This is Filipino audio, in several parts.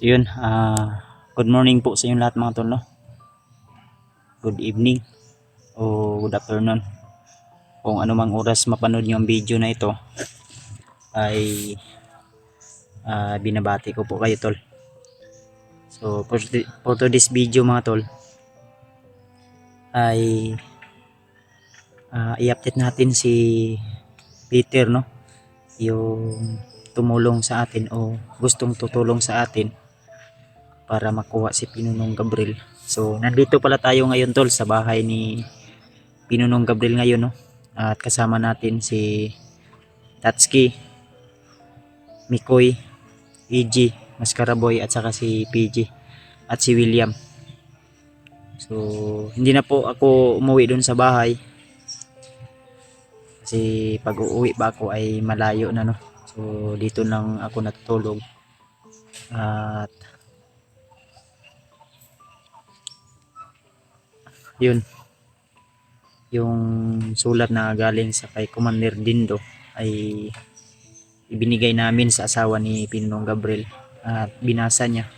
So yun, good morning po sa inyong lahat mga tol, no? Good evening o good afternoon. Kung anumang oras mapanood nyo ang video na ito ay binabati ko po kayo tol. So for today's video mga tol ay i-update natin si Peter, no? Yung tumulong sa atin o gustong tutulong sa atin para makuha si Pinunong Gabriel. So nandito pala tayo ngayon tol sa bahay ni Pinunong Gabriel ngayon, no? At kasama natin si Tatsuki, Mikoy, EG, Mascaraboy at saka si PG at si William. So hindi na po ako umuwi dun sa bahay kasi pag uuwi pa ako ay malayo na, no? So dito lang ako natutulog. At yun, yung sulat na galing sa kay Commander Dindo ay ibinigay namin sa asawa ni Pinong Gabriel at binasa niya.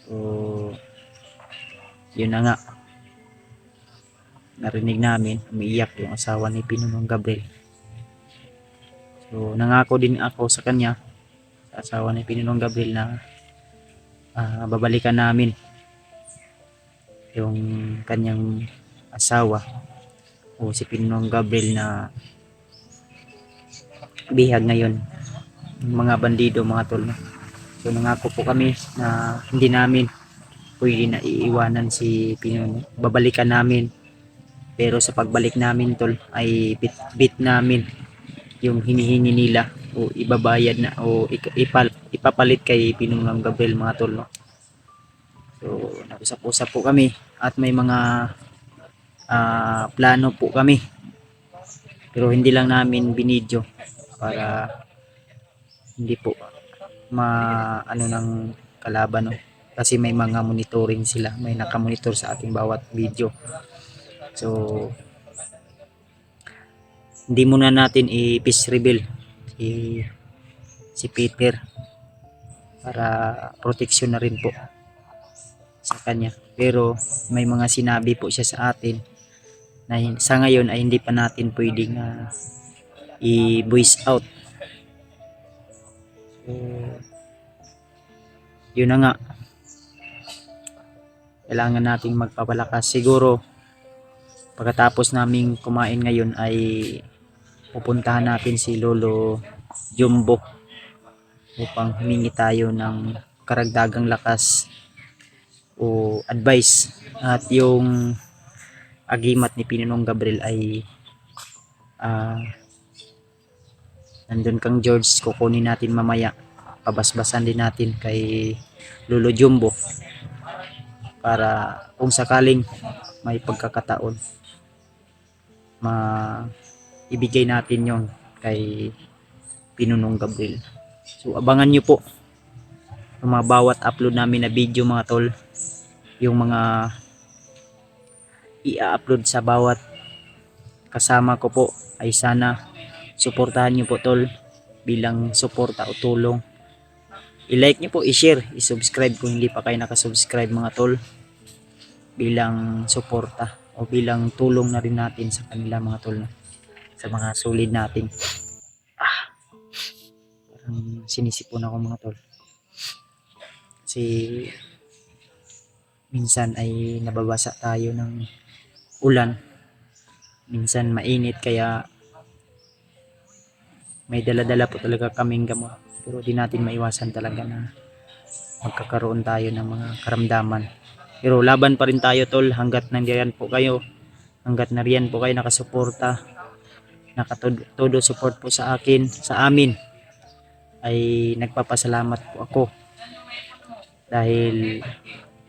So yun na nga, narinig namin umiiyak yung asawa ni Pinong Gabriel. So nangako din ako sa kanya, sa asawa ni Pinong Gabriel, na babalikan namin yung kanyang asawa o si Pinong Gabriel na bihag ngayon ng mga bandido mga tol, no? So nangako po kami na hindi namin pwede na iiwanan si Pinong, babalikan namin. Pero sa pagbalik namin tol ay bit namin yung hinihingi nila o ibabayad na o ipapalit kay Pinong Gabriel mga tol, no? So nag-usap-usap po kami at may mga plano po kami, pero hindi lang namin binidyo para hindi po ano ng kalaban, no? Kasi may mga monitoring sila, may nakamonitor sa ating bawat video. So hindi muna natin i-peace reveal si Peter para proteksyon na rin po sa kanya. Pero may mga sinabi po siya sa atin na sa ngayon ay hindi pa natin pwedeng i-voice out. So yun na nga, kailangan nating magpapalakas. Siguro pagkatapos naming kumain ngayon ay pupuntahan natin si Lolo Jumbo upang humingi tayo ng karagdagang lakas o advice. At yung agimat ni Pinong Gabriel ay nandun kang George, kukunin natin mamaya, pabasbasan din natin kay Lolo Jumbo para kung sakaling may pagkakataon ibigay natin yon kay Pinunong Gabriel. So abangan nyo po yung mga bawat upload namin na video mga tol, yung mga i-upload sa bawat kasama ko po ay sana suportahan nyo po tol, bilang suporta o tulong. I-like nyo po, i-share, i-subscribe kung hindi pa kayo nakasubscribe mga tol, bilang suporta o bilang tulong na rin natin sa kanila mga tol, sa mga solid nating parang sinisipon ako mga tol kasi minsan ay nababasa tayo ng ulan, minsan mainit, kaya may dala-dala po talaga kaming gamot, pero di natin maiwasan talaga na magkakaroon tayo ng mga karamdaman. Pero laban pa rin tayo tol, hanggat nandiyan po kayo, hanggat nariyan po kayo nakasuporta, nakatodo support po sa akin, sa amin, ay nagpapasalamat po ako dahil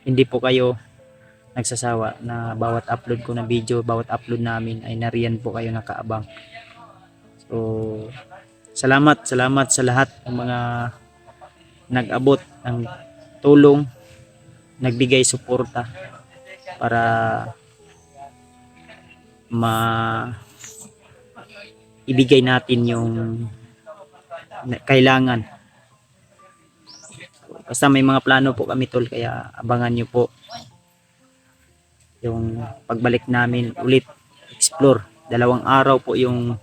hindi po kayo nagsasawa na bawat upload ko na video, bawat upload namin ay nariyan po kayo nakaabang. So salamat sa lahat ng mga nag-abot ng tulong, nagbigay suporta para ibigay natin yung kailangan. Basta may mga plano po kami tol, kaya abangan nyo po yung pagbalik namin ulit explore. 2 araw po yung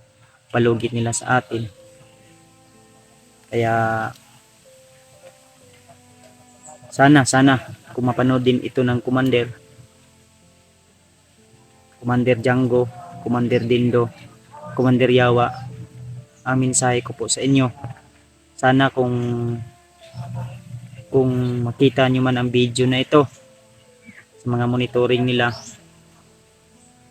palugit nila sa atin. Kaya sana kung mapanood din ito ng Commander Django, Commander Dindo, Commander Yawa, ang mensahe ko po sa inyo, sana kung makita nyo man ang video na ito sa mga monitoring nila,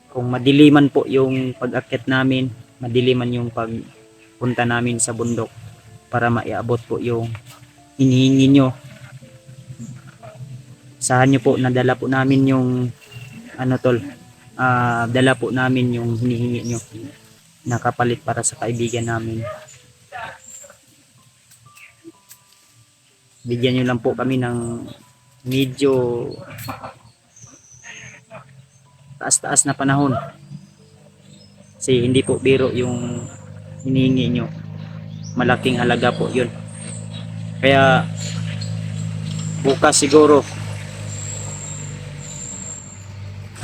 kung madiliman po yung pag-akyat namin, madiliman yung pagpunta namin sa bundok para maiabot po yung hinihingi nyo, sahan nyo po, nadala po namin yung dala po namin yung hinihingi nyo, nakapalit para sa kaibigan namin. Bigyan nyo lang po kami ng medyo taas-taas na panahon, kasi hindi po biro yung hinihingi nyo, malaking halaga po yun. Kaya bukas siguro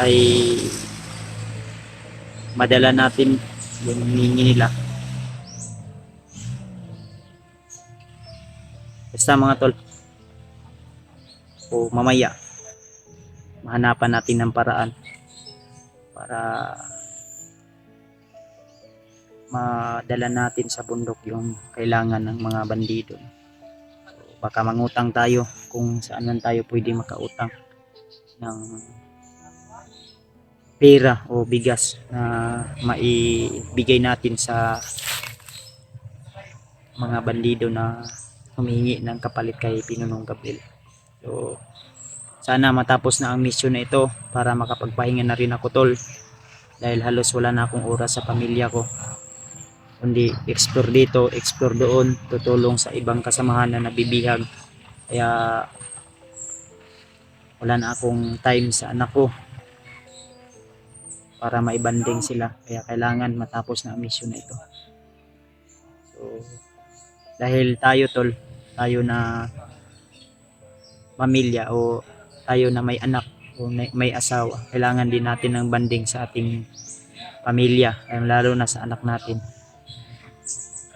ay madala natin yung hinihingi nila. Basta mga tol, o mamaya mahanapan natin ng paraan para madala natin sa bundok yung kailangan ng mga bandido. So, baka mangutang tayo kung saan man tayo pwede makautang ng pera o bigas na maibigay natin sa mga bandido na humihingi ng kapalit kay Pinunong Gabriel. So sana matapos na ang mission na ito para makapagpahinga na rin ako tol, dahil halos wala na akong oras sa pamilya ko, kundi explore dito, explore doon, tutulong sa ibang kasamahan na nabibihag. Kaya wala na akong time sa anak ko para maibanding sila, kaya kailangan matapos na ang mission na ito. So dahil tayo tol, tayo na pamilya o tayo na may anak o may asawa, kailangan din natin ng banding sa ating pamilya, lalo na sa anak natin.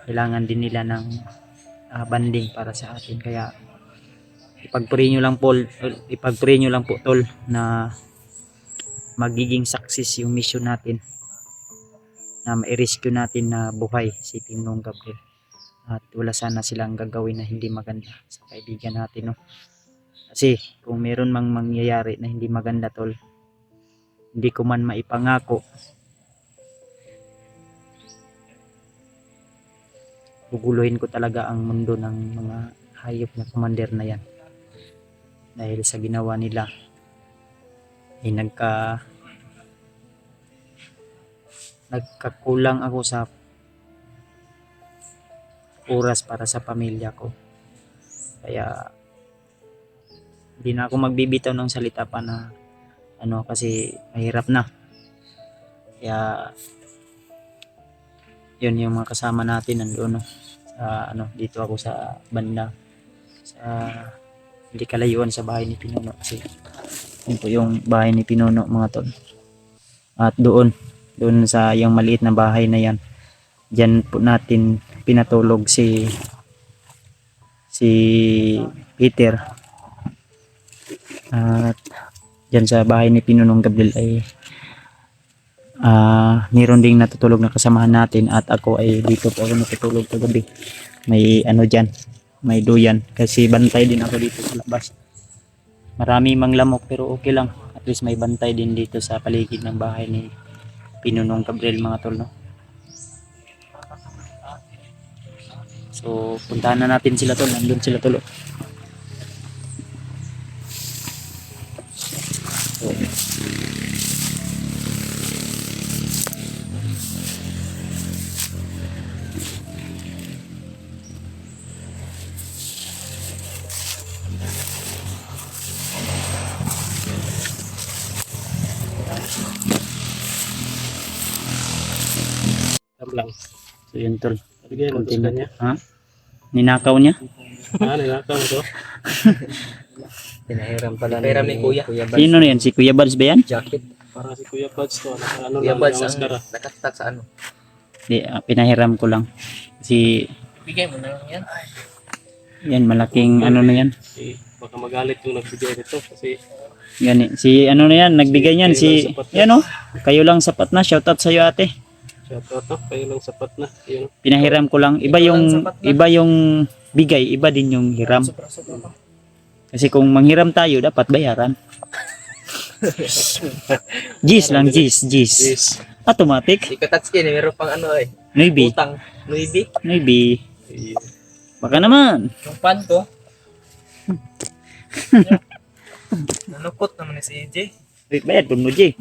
Kailangan din nila ng banding para sa atin. Kaya ipag-pray nyo lang po tol na magiging success yung mission natin, na ma-rescue natin na buhay si Pinong Gabriel, at wala sana silang gagawin na hindi maganda sa kaibigan natin, no? Kasi kung meron mang mangyayari na hindi maganda tol, hindi ko man maipangako, guguluhin ko talaga ang mundo ng mga hayop na commander na yan, dahil sa ginawa nila ay nagkakulang ako sa oras para sa pamilya ko. Kaya hindi na ako magbibitaw ng salita pa na kasi mahirap na. Kaya yun, yung mga kasama natin nandoon, no? Dito ako sa banda, sa hindi kalayuan sa bahay ni Pinuno, kasi yun po yung bahay ni Pinuno mga tol. At doon sa yung maliit na bahay na yan, dyan po natin pinatulog si Peter. At dyan sa bahay ni Pinunong Gabriel ay meron ding natutulog na kasamahan natin, at ako ay dito po ako natutulog kagabi. May dyan, may duyan, kasi bantay din ako dito sa labas. Marami mang lamok pero okay lang, at least may bantay din dito sa paligid ng bahay ni Pinunong Gabriel mga tol, no? So puntahan na natin sila tol, nandun sila tol. So, lang. so yun tol, Bigay lang to sa continue. kanya. Ha? Ninakaw niya. Nilakaw to. Pinahiram pala Pinahiram ni Kuya. Buds. Sino na yan? Si Kuya Buds ba yan? Jacket. Para si Kuya Buds to. Ano Kuya lang, Buds gawas ang ka ra. nakatak sa ano. Di, pinahiram ko lang. Si, Bigay mo na lang yan. yan, malaking ano na yan. Baka magalit yung nagbigay nito kasi Yan, si ano na yan, nagbigay niyan. Si, yan o, kayo lang sapat na. Shoutout sa'yo ate. shoutout no, kayo lang sapat na. Yun. Pinahiram ko lang. Iba yung bigay, iba din yung hiram. Kasi kung manghiram tayo, dapat bayaran. Gis lang, gis. Yes. Automatic. Si Katatsuki, meron pang ano eh. Maybe. Utang. Maybe. Maybe. Ayun. Baka naman. Yung pan ko. Nanukot naman ni si AJ. Wait, bayad po mo, G.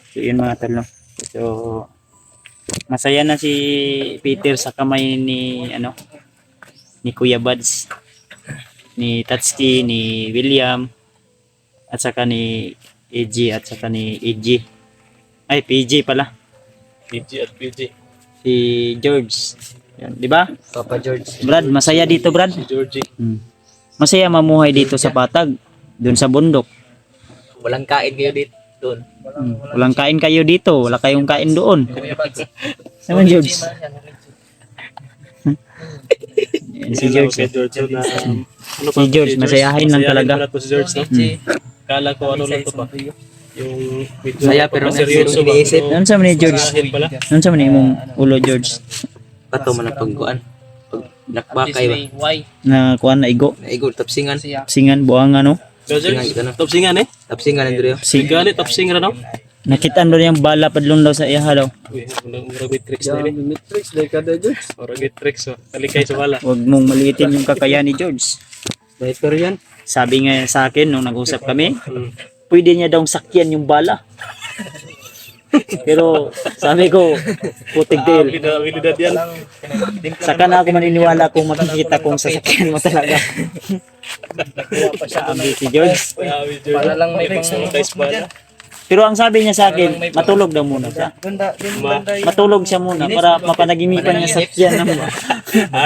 So, yun mga talo. So, masaya na si Peter sa kamay ni, ni Kuya Buds, ni Tatsuki, ni William, at saka ni AG, at saka ni AG. Ay, PG pala. PG at PG. Si George. Yan, di ba? Papa George. Brad, masaya dito, Brad. Si Georgie. Masaya mamuhay dito sa Patag, doon sa bundok. Walang kain kayo dito. Doon. Walang kain kayo dito, wala kayong kain doon. Naman, George. Yan, si George. Si George na, ano Si George, masayahin lang talaga. Masayahin pala to si George, no? Kala ko ano lang to pa. Yung medyo Saya pero seryoso ba? iniisip. Noon sa ni George. Masayahin pala. Noon sa imong ulo, George. Pato man ang pagkuan. Pag nakbakay ba? Na kuan na igo. Naigo, tapsingan. Singan buang ano. George, top singan eh. Tapsingan ang dito. Sigan eh, top singan no? Nakitaan doon yung bala padlong daw sa iya daw. Uy, murag may tricks na rin. Matrix dahil kada George. Murag may tricks, oh. Kalikay sa wala. Huwag mong maliitin yung kakayahan ni George. Better yan. Sabi nga sa akin nung nag-usap kami, Hmm. pwede niya daw sakyan yung bala. Pero sabi ko, putig tail. Habilidad yan. Saka na ako maniniwala kung makikita kong sasakyan mo talaga. Sabi si George. Para lang may Pero ang sabi niya sa akin, matulog daw muna siya. Matulog siya muna para mapanaginipan niya sa sakyan naman.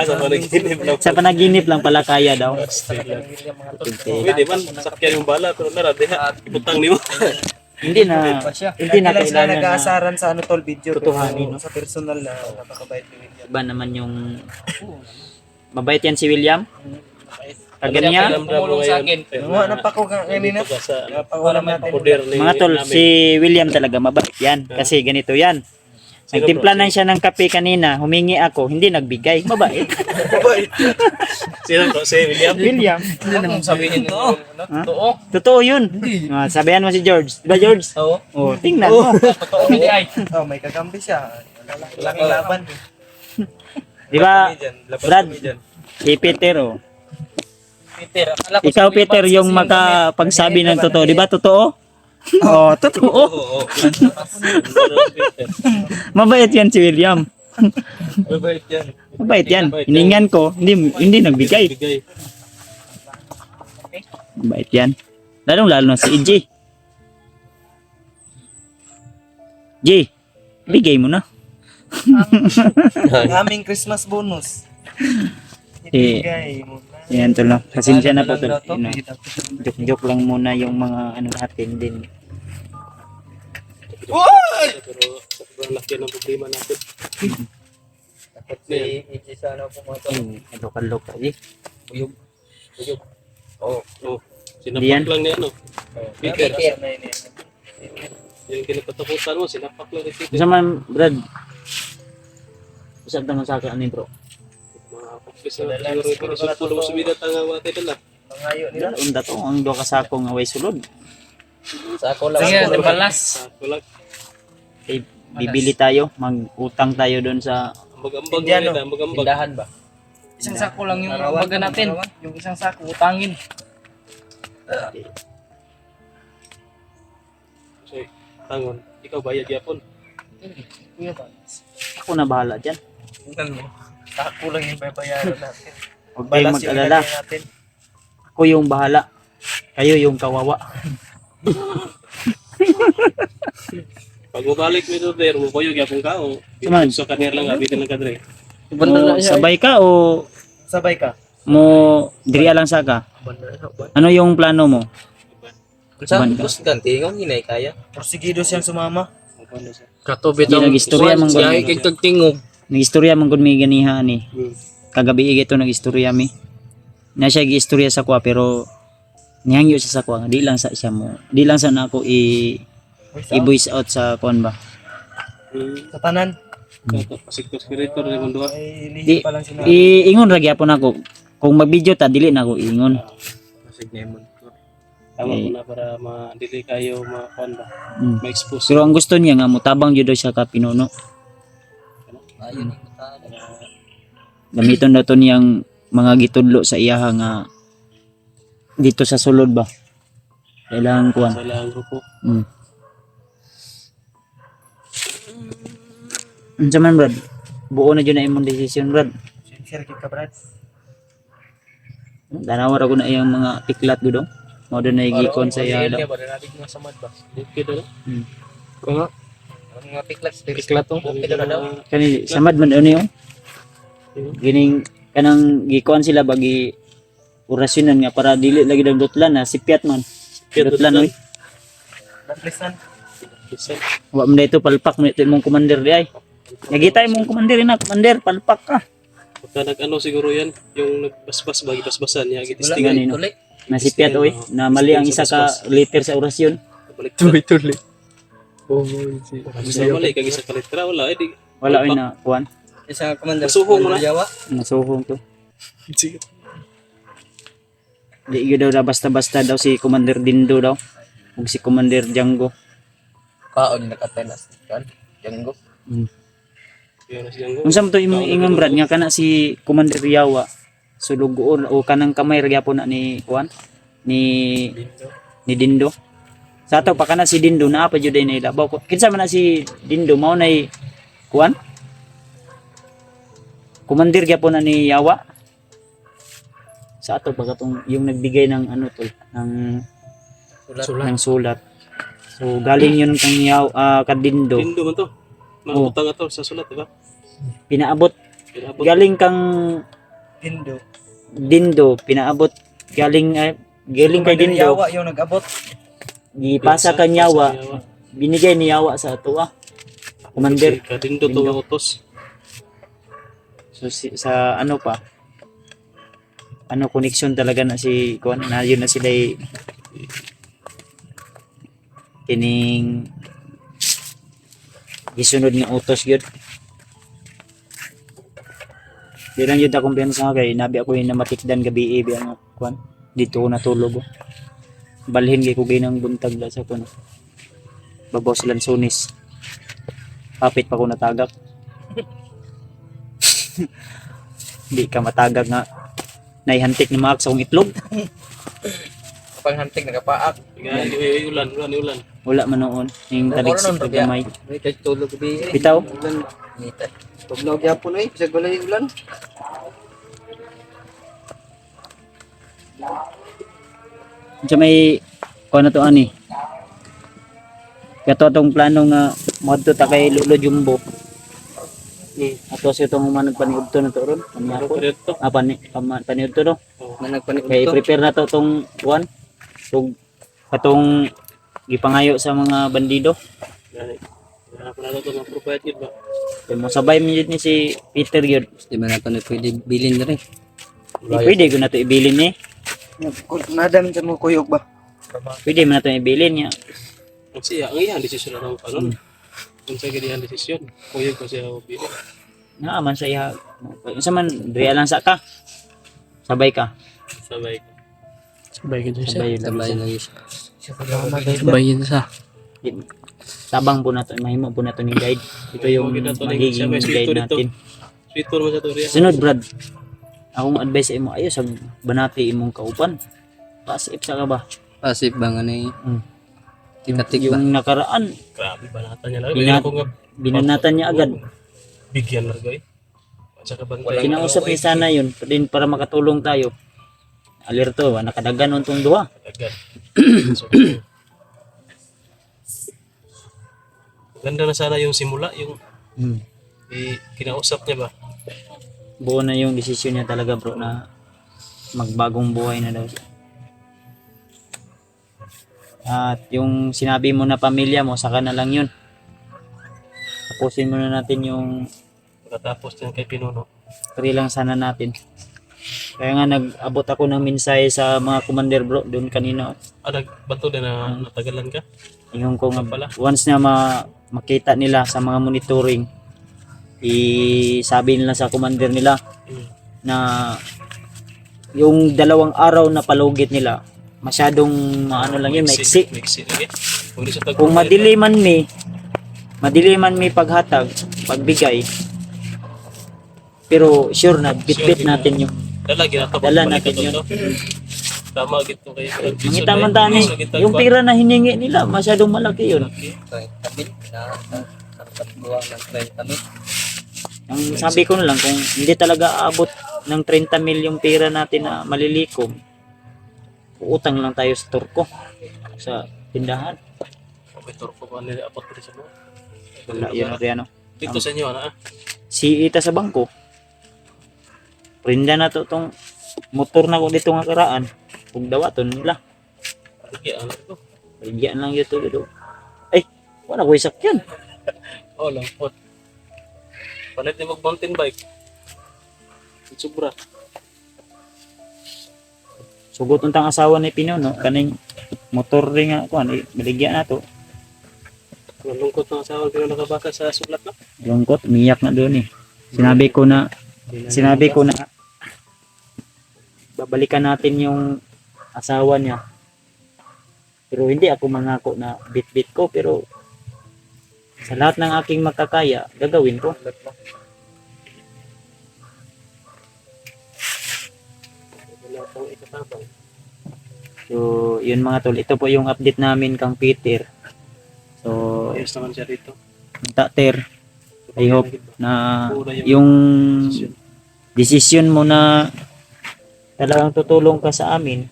Sa panaginip lang. Sa panaginip lang pala kaya daw. Pwede man, sakyan yung bala, pero naradeha, ibutang niyo. Hindi na kailangan na nag-aasaran sa ano tol video. tutuhanin, no? Sa personal na napakabait ni William. iba naman yung mabait yan si William. Kaganya. Tumulong sa akin. Nga napako kanina. Napakulam natin. Mga tol, si William talaga mabait yan. Kasi ganito yan. Nagtimpla na siya ng kape kanina, humingi ako, hindi nagbigay. Mabait. Sino bro? Si William? William. Hindi naman sabihin mo. Totoo. Totoo yun. Sabihan mo si George. Diba George? Oo. Oh, tingnan mo. Totoo hindi ay. Oh, may kakampi siya. Laking laban. Diba, Brad? Si Peter, oh. Peter, akala ko Ikaw, si Peter, Buds yung kasi makapagsabi ng totoo. Diba, totoo? Oh, totoo. Oo. Mabait yan si William. Mabait yan. Mabait yan. Hiningan ko, hindi nagbigay. Bigay. Mabait yan. Lalong-lalo na si EJ. J, bigay mo na. Ang aming Christmas bonus. Ibigay mo na. Yan to lang. Pasensya na po to. Daw to, Yun, kita ko sa- joke-joke lang muna yung mga ano natin din. Pero sobrang laki ng problema natin. Takot si AJ sa ano pumatong. Lokal-lokal. Eh. Buyog. Buyog. Oo. Oh, Diyan. sinapak lang niya, no? Peter, Peter. yung kinapatakutan mo, sinapak lang ni Peter. Isa man, Brad. Usap naman sa akin, ano bro? Mga kapis na siguro, pero sa pulong sumida tanga wate dala. Mangayo nila. Unda to, ang doka sa akong away sulod. Sa ako lang. Sige, ako balas. Ako lang, Okay, bibili tayo, mag-utang tayo doon sa ambag-ambag Indiano. nila, ambag-ambag. Tindahan ba? Isang sako lang yung Larawan, baga natin. larawan. Yung isang sako, utangin. So, tangon, ikaw bayad yapon. Kuya ba? ako na bahala dyan. Tingnan mo. Tako lang yung babayaran natin. Huwag kayong Balas yung mag-alala. ilagay natin. Ako yung bahala. Kayo yung kawawa. Pag mabalik mo doon, mo koyo yapon ka o Saman. so kanir lang abi lang kadre. Mo sabay ka o Sabay ka. mo diri lang sa ka? Ano yung plano mo? Sa Banda. bus ganti nga hinay kaya. Porsigido siyang sumama. Katubi Di nag-istorya man gud. kay tagtingog. Nag-istorya man gud mi ganiha ni. Kagabi ito nag-istorya mi. Na siya gi-istorya sa kwa pero nihangyo siya sa kwa. Di lang sa siya mo. Di lang sa nako i-voice out sa kwan ba. Sa tanan. Secretary ni Mundo. Ay, Di lihi pa lang sila. iingon ra gyapon ako. Kung mag-video ta dili na ako iingon. Tama ko na para ma-delay kayo ma-kuan ba. Mm. Ma-expose. Pero ang gusto niya nga mutabang jud daw siya ka pinuno. Ayun. Gamiton daw to niyang mga gitudlo sa iyaha nga dito sa sulod ba. Kailangan kuan. Sa ilang grupo. Mm. Unsa man brad? Buo na jud na imong desisyon brad. Share ka, Brad. Tanawa ra ko na iyang mga tiklat gud. Mao do na igikon sa iya daw. Ba na natin sa mad ba? Okay daw. Mm. Ko nga. Ang mga piklat Tiklat to. Okay daw na daw. Kani samad man ano yun? Gining kanang gikuan sila bagi orasyonan nga para dili lagi dag dutlan na sipiat man. Dutlan oy. Naplisan. Isa. Wa man dito palpak mo ito imong commander di ay. Nagita imong commander na commander palpak ka. Pagka nag-ano siguro yan, yung nagbasbas ba, basbasan niya, Wala gitistingan ganino. Tuloy. Na sipiat oy na mali ang isa ka liter sa orasyon. balik. Tuloy. Oh, Basta mali, kang isa kalitra, wala, eh di. Wala oy na kuan. Isang commander. Masuhong mo na. Yawa. Nasuhong to. Sige. Di gyud daw basta-basta daw si Commander Dindo daw. Ug si Commander Django. Kaon nakatenas kan. Janggo. Yun na siyang Unsa man to imong ingon brad nga kana si Commander Yawa sulugoon o kanang kamay ra gyapon na ni kuan ni Dindo. Sa ato pa kana si Dindo naa pa jud ay nailabaw ko. Kinsa man na si Dindo mao nay kuan? Commander gyapon na ni Yawa. Sa ato pa katong yung nagbigay ng ano tol ng sulat. So galing yun kang Dindo. Dindo man to. Nakabutang ato sa sulat, diba? Pinaabot Pinabot. galing kang Dindo. Dindo pinaabot galing galing kay Dindo Yawa yung nag-abot. gipasa kang Yawa binigay ni Yawa sa ato Commander. Ka Dindo to nga utos. So sa ano pa ano connection talaga na si kuan na yun na sila kining gisunod nga utos gyud. Di lang yun akong piyansa kay nabi ako yung namatikdan gabi ang kuan dito ko natulog balhin kay ko ginang buntag la sa kuan babaw sa Lansones kapit pa ko natagak. Di ka matagak nga naihantik ni Maak sa kong itlog. Panghantik nagapaak. Ulan. Wala man noon yung taligsik Oras pag gamay May kay tulog gabi. bitaw. Nita. Tugnaw gyapon ay bisag balay ulan. Sa may kuan na to ani kato atong plano nga modto ta kay Lolo Jumbo. Ato sa itong managpaniudto na to ron panihapon. Dito. Paniudto no. Na nagpaniud Kay to. prepare na to tong kuan. Tug katong gipangayo sa mga bandido. Wala pa na ito ng provide yun ba? Kay mo sabay mi ni si Peter gyud. Di man nato na pwede bilin na rin. Pwede ko na to ibilin ni. Nadam sa mo kuyog ba? Pwede man na to ibilin niya. Ang siya, ang iyang desisyon na ng kanon. Kung sa ganyan desisyon, kuyog ko siya pili. Naaman sa iya. Unsa man real lang sa ka. Sabay ka. Sabay. Sabay ka siya. Sabay yun. Sabay lang yun. Sabay yun siya. Tabang po na to, mahimo po na to ni guide. Ito yung magiging guide natin. Sweet naman sa Toria. Sunod Brad. Akong advice sa imo ayo sa banati imong kaupan. Pasip sa ka ba? Pasip ba nga ni? Tikatik ba? Yung nakaraan, Grabe, banatan niya lang. Binat- Ako nga binanatan niya agad. bigyan na guy. At saka bantay. Kinausap niya sana yun din para makatulong tayo. Alerto, nakadagan untong duha. Agad. So, ganda na sana yung simula, yung kinausap niya ba? buo na yung desisyon niya talaga bro na magbagong buhay na daw siya. At yung sinabi mo na pamilya mo, saka na lang yun. Tapusin muna natin yung Pagkatapos yan kay Pinuno. free lang sana natin. Kaya nga nag-abot ako ng mensahe sa mga commander bro doon kanina. Nagbato din na natagalan ka? Yung kung Pala. once na makita nila sa mga monitoring, isabi nila sa commander nila Hmm. na yung 2 araw na palugit nila masyadong ano lang yun, maiksi. Maiksi lagi. Kung di siya Kung madili man may paghatag, pagbigay, pero sure na bitbit natin yung dala natin yun. Tama gito kay Mangita man tani, yung pera na hiningi nila masyadong malaki yun. 30 mil na buwa ng 30 mil. Ang sabi ko na lang, kung hindi talaga aabot ng 30 mil yung pera natin na malilikom, uutang lang tayo sa turko sa tindahan. Okay, turko pa nila apat pa rin sa buwan. Wala yun ano. Dito sa inyo, ano? Si ita sa bangko. Prinda na to tong motor na ko dito nga karaan. Kung dawaton nila. Sige, ano ito? Bigyan lang yun to. Ay, wala ko isakyan. Oh, lampot. Palit ni mag-mountain bike. Sobra. Sugot untang asawa ni Pino, no? Kaning motor ring nga kuan, maligyan na to. Malungkot ng asawa pero nakabasa sa sulat na. Lungkot, umiyak na doon eh. Sinabi ko na babalikan natin yung asawa niya. Pero hindi ako mangako na bit-bit ko, pero sa lahat ng aking makakaya, gagawin ko. Wala pang ikatabang. So, yun mga tol. Ito po yung update namin kang Peter. So, Ayos naman siya dito. Ter, I hope na yung decision mo na talagang tutulong ka sa amin,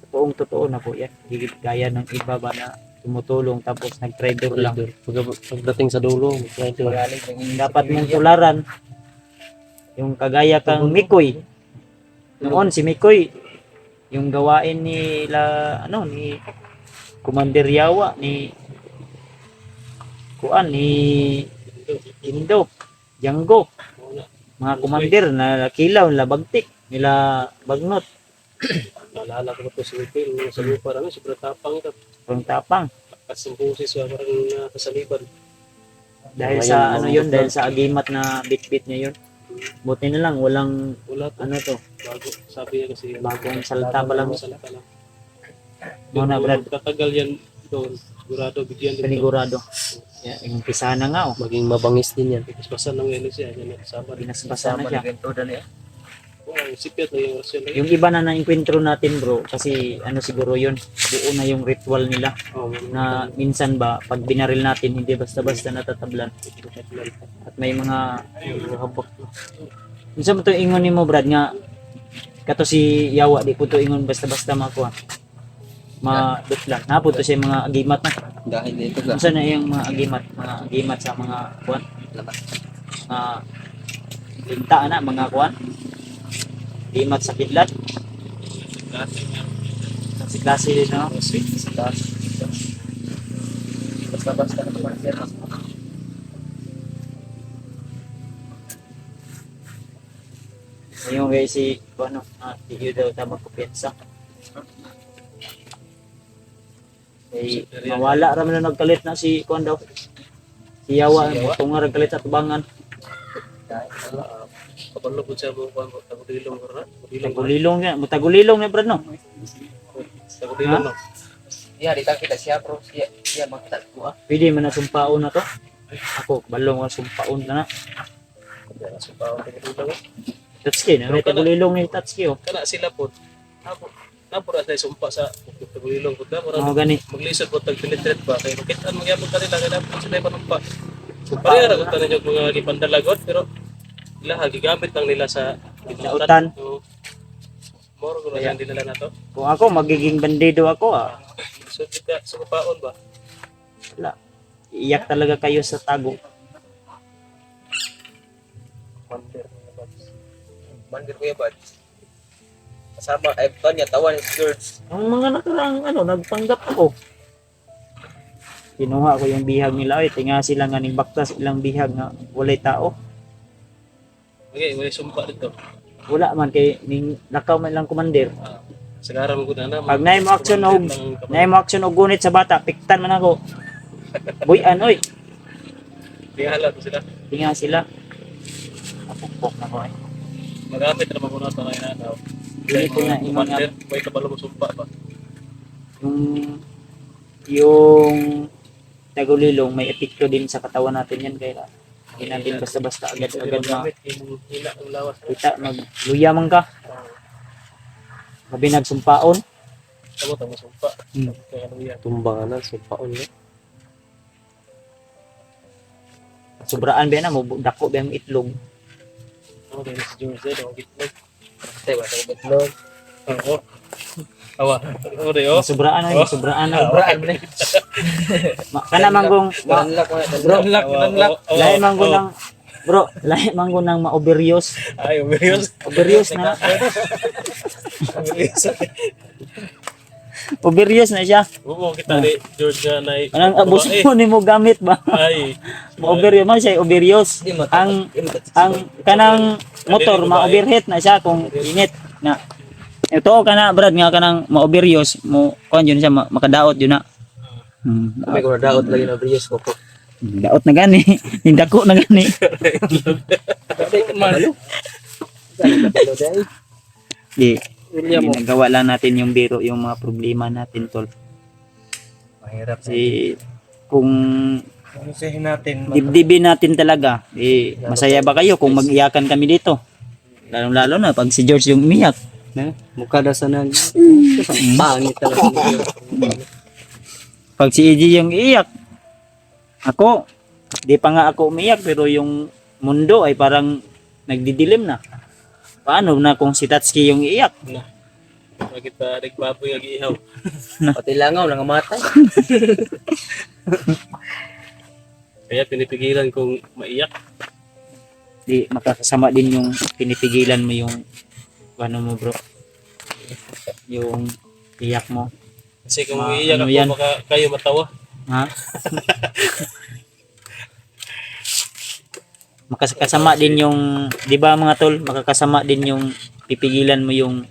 totoong totoo na po yan. Hindi gaya ng iba ba na tumutulong tapos nag-trader lang. Pagdating sa dulo, Dapat mong tularan yung kagaya kang Mikoy. Noon si Mikoy, yung gawain ni Commander Yawa, ni Indo, Django, mga commander na kilaw, nila Bagtik, nila Bagnot, naalala ko na po si Miguel, sa lupa parang sobrang tapang ka. pang tapang. Kasi busis siya parang nakasaliban. Dahil sa dahil sa agimat na bit-bit niya yun. Buti na lang, walang Wala to. Bago, sabi niya kasi. bagong salta pa lang. Salta lang. Muna, Brad. Tatagal yan doon. Sigurado, bigyan din. Panigurado. Yung pisa na nga, Maging mabangis din yan. Basta ng ngayon siya. Yan ang kasama. pinasbasa na siya. Sipyat na yung rasyon. Yung iba na na-encuentro natin bro, kasi siguro yun, buo na yung ritual nila. Na minsan ba, pag binaril natin, hindi basta-basta natatablan. At may mga habak. Minsan mo to ingon ni mo Brad nga, kato si Yawa, di po to ingon basta-basta makuha. Madutlan. Napo to siya mga agimat na. Dahil dito ka. Minsan na yung mga agimat sa mga kuwan. Mga linta na, mga kuwan. Agimat sa kidlat. Kasi klase din, no? Basta-basta na naman yan. Ngayon guys, si Tiyo daw tama ko pensa. Eh, mawala raman na nagkalit na si Kuan daw. Si Yawa, itong nga nagkalit at bangan. Kapalo po siya mo, tagulilong ko na. Tagulilong nga, Brad, no? Tagulilong no. Iya, dito kita siya bro. Siya makita ko ah. Pwede man na sumpaon na to. Ako, balong nga sumpaon na na. Sumpaw, tagulilong ko. Tatsuki, na may tagulilong ni Tatsuki, oh. Kana sila po. Napura tayo sumpa sa tagulilong ko. Mga gani. Maglisod po tag-penetrate ba. Kaya makitaan magyapon ka nila. Kaya po sila panumpa. Parehara ko tanan yung mga gipandalagot. Pero ila gigamit lang nila sa Lautan. Moro ko na hindi nila na to. Kung ako, magiging bandido ako, So kita sa kapaon ba? Wala. Iiyak talaga kayo sa tago. Commander Kuya Bad. Kasama, ay, kanya, tawan ni George. Ang mga nakarang nagpanggap ako. Kinuha ko yung bihag nila, tinga sila nga ning baktas ilang bihag nga walay tao. Okay, may sumpa dito. Wala man kay ning lakaw man lang commander. Sagara mo ko na. Pag naay mo action og gunit sa bata, piktan man ako. Buyan oy, Tingala to sila. tinga sila. Napukpok na ko ay. Magamit na mga na tayo na daw. Dili ko na yung mga May kabalo mo sumpa pa. yung tagulilong may epekto din sa katawan natin yan kaya hindi natin basta-basta agad-agad Yung hila ang lawas. makita magluya man ka. Mabi nagsumpaon. Tamo sumpa. Kaya ano yan. Tumbangan na, sumpaon na. Sobraan ba na mo dako ba ang itlog. Ano din si George daw gitlog. Tay, ba, sa Betlog. Oo. Awa. Ano rin oh. Sobraan ay sobraan na. Braan mo na. Kana manggong Unlock mo na. Bro, lahi manggo ng bro, lahi manggo ng ma-overuse. Ay, serious. Overuse na. Overuse na siya. Oo, kita ni George nga na. Anong abos mo nimo gamit ba? Ay. Ma-overuse man siya, overuse. Di mo, Ang kanang motor ma-overheat na siya kung init na. Ito kana brad nga kanang ma-overuse mo kuan yun siya makadaot yun na. may daot lagi na Brios ko po. Daot na gani. Hindako na gani. Di. Nagawa lang natin yung biro, yung mga problema natin tol. Mahirap Kasi kung Usahin natin. dibdibin natin talaga, masaya ba kayo kung mag-iyakan kami dito? Lalo na pag si George yung umiyak. Mukha na sa nang... Pangit talaga. Pag si EJ yung iiyak, ako, di pa nga ako umiyak pero yung mundo ay parang nagdidilim na. Paano na kung si Tatsuki yung iiyak? Bakit pa nagbaboy ang ihaw? Pati langaw, nangamatay. Kaya pinipigilan kong maiyak. Di makakasama din yung pinipigilan mo yung ano mo bro. Yung iyak mo. Kasi kung Ma- iiyak ano ako, yan? baka kayo matawa. Ha? Makakasama din yung, di ba mga tol, makakasama din yung pipigilan mo yung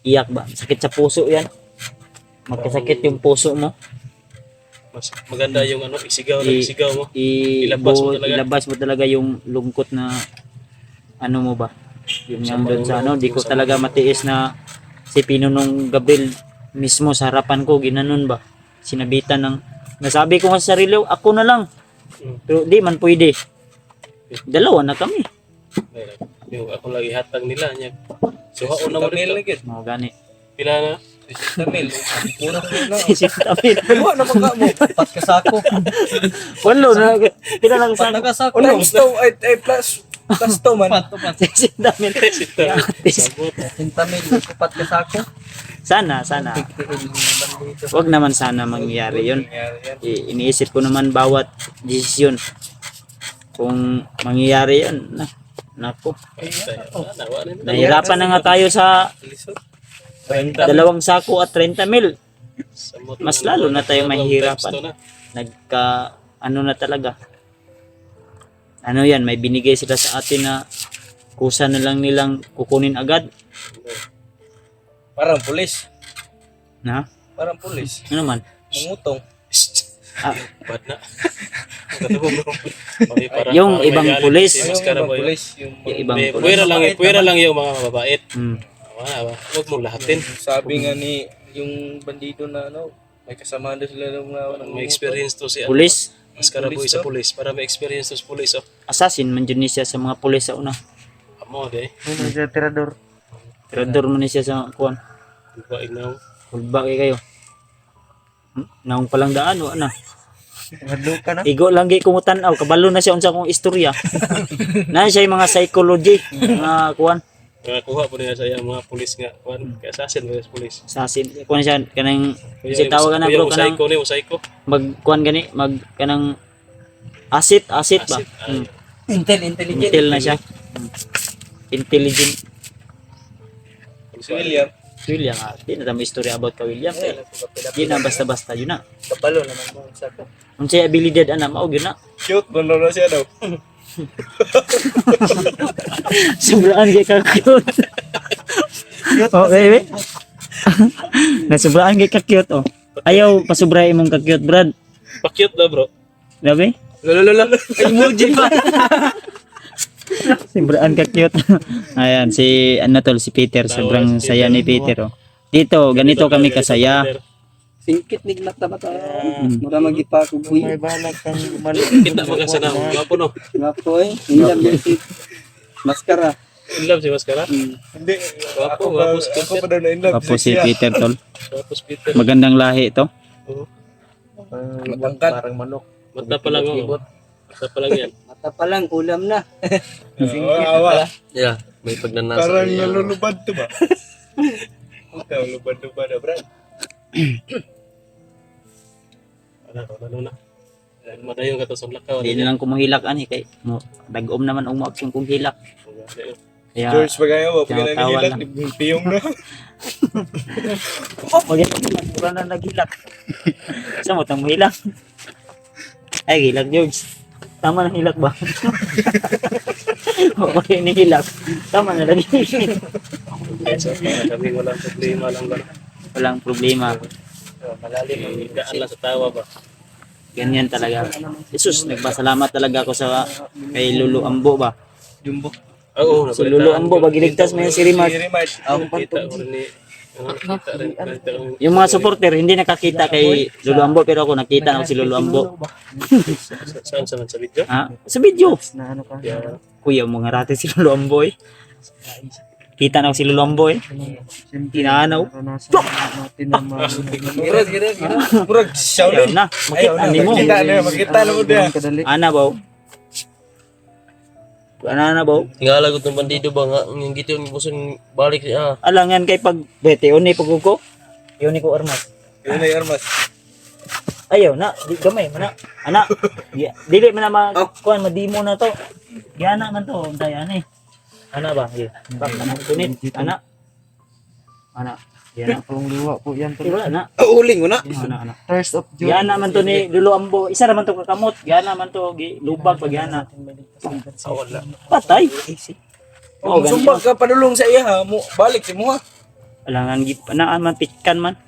iyak ba? Sakit sa puso yan. Magkasakit yung puso mo. Mas maganda yung isigaw na isigaw mo. Ilabas mo talaga yung lungkot na ano mo ba? Yung nandun sa di ko talaga matiis na si Pinunong Gabriel mismo sa harapan ko, ginanon ba? Sinabitan ng, nasabi ko nga sa sarili, ako na lang. Pero di man pwede. Dalawa na kami. Yung ako lagi hatag nila niya. So ako na mo rin lagi. Mga gani. Pila na? Tamil. Puro na. Sisintapin. Ano na mga mo? Pat kasako. Walo na. Pila lang sa Nakasako. Times 2 ay plus to man. sisintapin. Sabot. Tamil. Pat kasako. Sana. Wag naman sana mangyari yun. Iniisip ko naman bawat desisyon. Kung mangyayari yun, nako. Nahirapan na nga tayo sa 2 sako at 30 mil. Mas lalo na tayo mahihirapan. Ano na talaga. Ano yan, may binigay sila sa atin na kusa na lang nilang kukunin agad. Parang pulis. Na? Parang pulis. Ano man? Mangutong. Bad na. Yung ibang pulis. Yung Ibang pulis. Puwera lang yung mga mababait. Hmm. Huwag mo lahatin. sabi nga ni yung bandido na may kasama doon sila ng mga May experience to si Pulis. Maskara boy sa pulis. Para may experience to sa pulis. Assassin man dyan siya sa mga pulis sa una. Amo, de. Tirador. Tirador man siya sa kuwan. Baig na. Hulba kayo. Naong palang daan, wala na. Madlo ka na. Igo lang gi kumutan-aw, kabalo na siya unsa kong istorya. Na siya yung mga psychology, mga kuan, Kuha po niya sa iya mga pulis nga. Kaya assassin mo sa pulis. assassin. Kuan siya kanang si tawag na bro kanang Psycho. mag kuan gani, mag kanang acid ba? Acid, Hmm. intelligent. Intel na siya. Intelligent. Si William. William, di na tamo istorya about ka William. Di na basta-basta yun na. Kapalo naman mo sa ko. Kung siya abilidad ana mao yun na. Cute, balo na siya daw. Sobraan kay ka cute. Okay, we. Nasobraan kay ka cute oh. Ayaw pasubra imong ka cute, Brad. Pa-cute na bro. Labi? Lolo. Emoji pa. Sobraan ka cute. Ayan si ano tol si Peter, sobrang saya ni Peter oh. Dito ganito kami kasaya. Singkit ni mata-mata. Mura magipa ko buhi. May balag kang mali. Kita mo kasi na. Gapo no. Nga po eh. Hindi lang yung si maskara. Inlove si Mascara. Hindi. Gapo, Ako pa daw na in love. Apo si Peter tol. Tapos Peter. Magandang lahi ito. Matangkad. Parang manok. Mata pa lang oh. Mata pa lang yan. Mata pa lang, ulam na. Awa. Yeah, may pagnanasa. Parang nalulubad to ba? Ikaw, lubad-lubad na, Brad. Ano na. Madayon ka to sa lakaw. Hindi na lang kumuhilak ani kay mo dagom naman ang action kung hilak. Kaya George, pagkaya mo, pag tawa nanihilak, piyong na. pura na naghilak. Sa mo tang hilak. Ay hilak George. Tama na hilak ba? Okay ni hilak. Tama na lagi. Kami walang problema lang ba. Walang problema. Malalim. Higaan lang sa tawa ba. Ganyan talaga. Jesus, nagpasalamat talaga ako sa kay Lulu Ambo ba? Jumbo. Oo, Si Lulu Ambo ba giligtas mo yan si Rimas. Ako pa Kita ko rin ni kita rin. Yung mga supporter hindi nakakita kay Lulu Ambo pero ako nakita na si Lulu Ambo. Saan sa video? Ha? Sa video. Na ano ka? Yeah. Kuya mo nga rati si Lulu Ambo eh. Kita na ako si Lulu Ambo eh. Tinanaw. Naranasan natin na Gira. Murag, Shaolin. Na, makita ni mo. Makita na mo dia. kadali. Ana ba? Ana ba? Tingala ko itong bandido ba nga, yung gito yung buson balik siya. Alangan kay pag bete ni pagkuko. Yun ni ko armas. Yun ay armas. Ayaw na, di gamay man na. Ana. Dili man na kuan madimo na to. Giana man to, untay ani. Ana ba? Bak na kunit. Ana. Ana. Giana. Pang luwa po yan. Di wala na. Uling mo na. Ana. First of June. Giana man to ni Lulu Ambo. Isa ra man to kakamot. Giana man to lubag pag giana. Wala. Patay. Oh, ganun. Sumbag ka padulong sa iya ha. Balik si mo ha. Alangan gid na man pitkan man.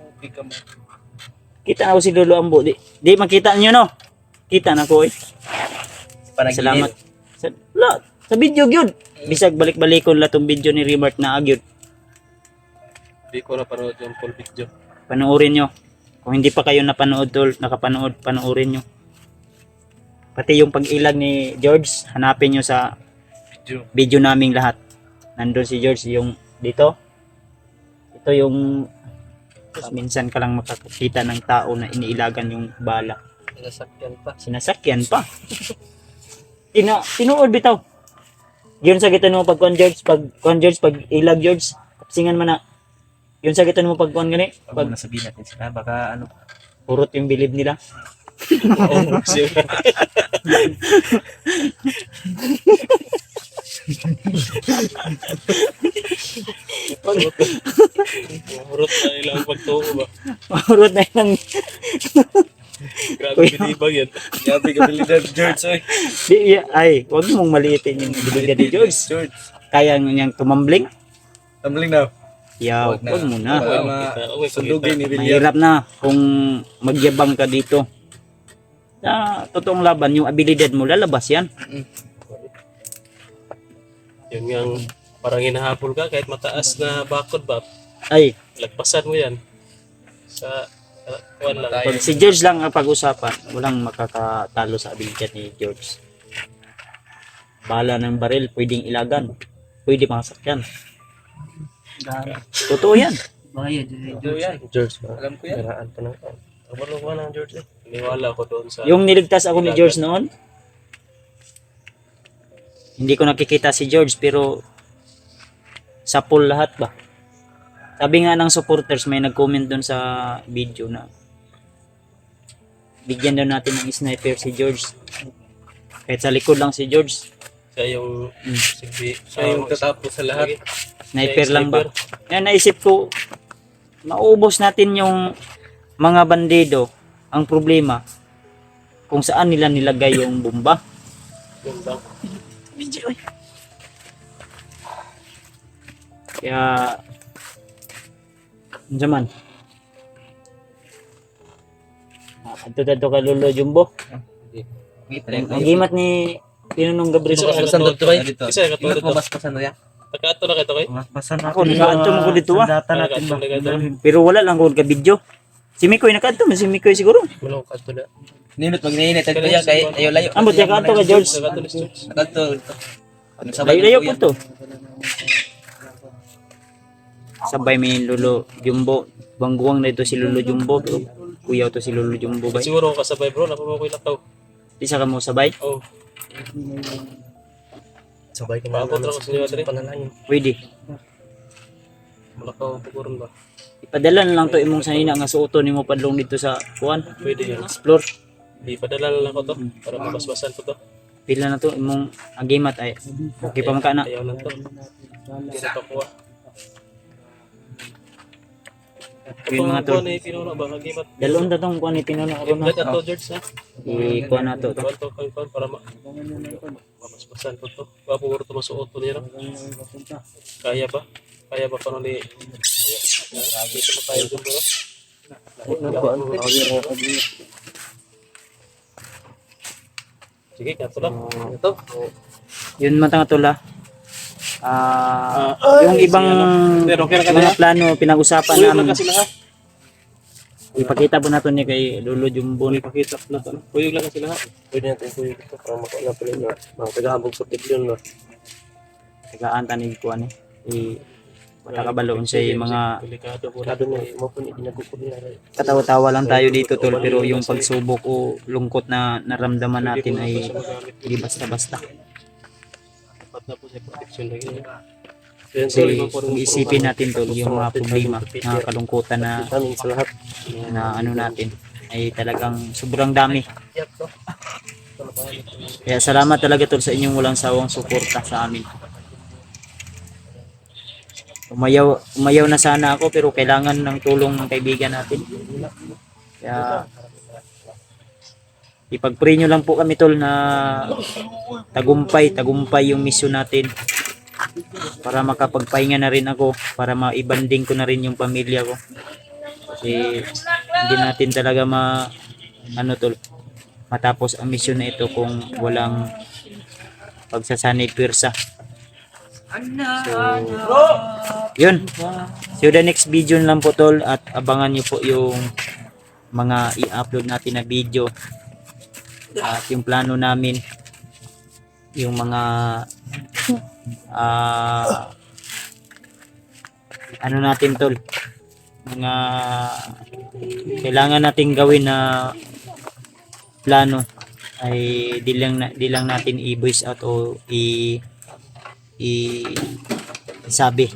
Kita na ko si Lulu Ambo. Di makita niyo no. Kita na ko eh. Salamat. Sa video gyud. Bisag balik-balikon la tong video ni Rimart na agyud. Hindi ko na panood yung full video. Panoorin nyo. Kung hindi pa kayo napanood tol, nakapanood, panoorin nyo. Pati yung pag-ilag ni George, hanapin nyo sa video naming lahat. Nandun si George yung dito. Ito yung minsan ka lang makakita ng tao na iniilagan yung bala. Nasakyan pa. Sinasakyan pa. Tinuod bitaw. Yun sa gitan mo pag George, pag ilag George, kapsingan man na. Yun sa gitan mo pag gani, pag Nasabihin natin sila. Baka ano. purot yung bilib nila. Oo, kasi Mahurot na ilang pagtuo ba? Purot na yung Grabe binibag yan. Grabe kabilidad George oy. ay, wag mong maliitin yung biligan ni George. George. Kaya niyang tumambling. Tumbling na. Yaw, Wag na. wag mo na. Okay, Sundugin ni William. Mahirap na kung magyabang ka dito. Sa totoong laban, yung abilidad mo, lalabas yan. Yung yung parang hinahabol ka kahit mataas na bakod ba, Ay, lagpasan mo yan. Sa kuwan lang. pag si George lang ang pag-usapan, walang makakatalo sa abilidad ni George. Bala ng baril, pwedeng ilagan. Pwede makasakyan. Totoo yan. Bayad. George ba? Alam ko yan. Karaan pa ng Kabalo ko ng George eh. Niwala ko doon sa Yung niligtas ako ni George noon, hindi ko nakikita si George pero sa pool lahat ba? Sabi nga ng supporters, may nag-comment doon sa video na bigyan daw natin ng sniper si George. Kahit sa likod lang si George. siya yung Mm. sige, Siya yung tatapos sa lahat. Sniper lang ba? Yan, naisip ko, maubos natin yung mga bandido. Ang problema, kung saan nila nilagay yung bomba. Yun lang. Kaya, ano man? Ito ka Lolo Jumbo. Ang gimat ni Pinunong Gabriel. Isa ka Sandot to kayo. Isa ka Ingat mo to. mas pasano ya. Nakato na kayo Mas pasano Ako, nakaanto mo ko dito ah. Data natin ba? Pero wala lang ko ka video. Si Mikoy nakaanto, si Mikoy siguro. Manong kato na. Ninot pag ninit ang kuya kay ayo layo. Ambot ya kaanto ka George. Nakato ni George. Nakato. Ano sabay Layo-layo po to. Sabay may Lolo Jumbo. Bangguang na ito si Lolo Jumbo. Pero kuyaw to si Lolo Jumbo ba? Siguro ako kasabay bro, nakuha ko yung lataw. Di sa ka mo sabay? Oh. sabay ka Paabot ako sa inyo dali. panalangin. Pwede. Malakaw puguron ba? Ipadala na lang to imong sanina nga suoto nimo padlong dito sa kuan. Pwede yan. Explore. Di padala lang ako to para mabasbasan ko to. Pila na to imong agimat ay. Okay pa man ka na. Ayaw lang to. Hindi na pakuha. Yun mga tol. Ni pinuno ba nagimat? Dalon ta tong kuan ni pinuno ko na. Let ato George ha. I-kuan na to. Kuwan to kayo para mabasbasan ko to. Papuguro to masuot to niya. Kaya ba? Kaya ba paano ni dito mo tayo dun bro? Sige, kato lang. Ito. Yun man tanga tol ha. Yung ibang Pero okay na mga plano pinag-usapan Puyog lang namin. kasi lahat. Ipakita po natin ni kay Lolo Jumbo. Pakita na to. Puyog lang kasi lahat. Pwede natin pwede ito para makuha na pala na mga tagahabog sa tiglyon na. Tagaan ta ni kuan eh. Matakabaloon sa mga Delikado po. Kado na mapuni ginagukuli na. katawa-tawa lang tayo dito tol, pero yung pagsubok o lungkot na naramdaman natin ay hindi basta-basta. Dapat na po sa protection lagi. Kasi kung isipin natin tol, yung mga problema, mga kalungkutan na Amin sa lahat. ano natin ay talagang sobrang dami. Kaya salamat talaga tol sa inyong walang sawang suporta sa amin. Umayaw na sana ako pero kailangan ng tulong ng kaibigan natin. Kaya ipag-pray nyo lang po kami tol na tagumpay yung mission natin. Para makapagpahinga na rin ako, para maibanding ko na rin yung pamilya ko. Kasi hindi natin talaga matapos ang mission na ito kung walang pagsasanay pwersa. So, yun. So, the next video lang po tol at abangan nyo po yung mga i-upload natin na video at yung plano namin, yung mga ano natin tol, mga kailangan nating gawin na plano ay di lang natin i-voice out o sabi.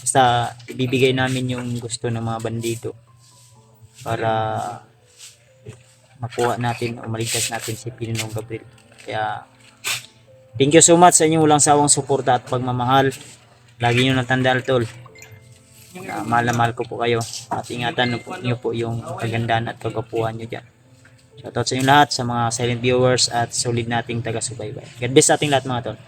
Basta ibibigay namin yung gusto ng mga bandido para makuha natin o maligtas natin si Pinunong Gabriel. Kaya thank you so much sa inyong walang sawang suporta at pagmamahal. Lagi nyo natandaan tol. Mahal na mahal ko po kayo at ingatan nyo po yung kagandahan at kagapuhan nyo dyan. Shoutout sa inyo lahat, sa mga silent viewers at solid nating taga-subaybay. God bless sa ating lahat mga tol.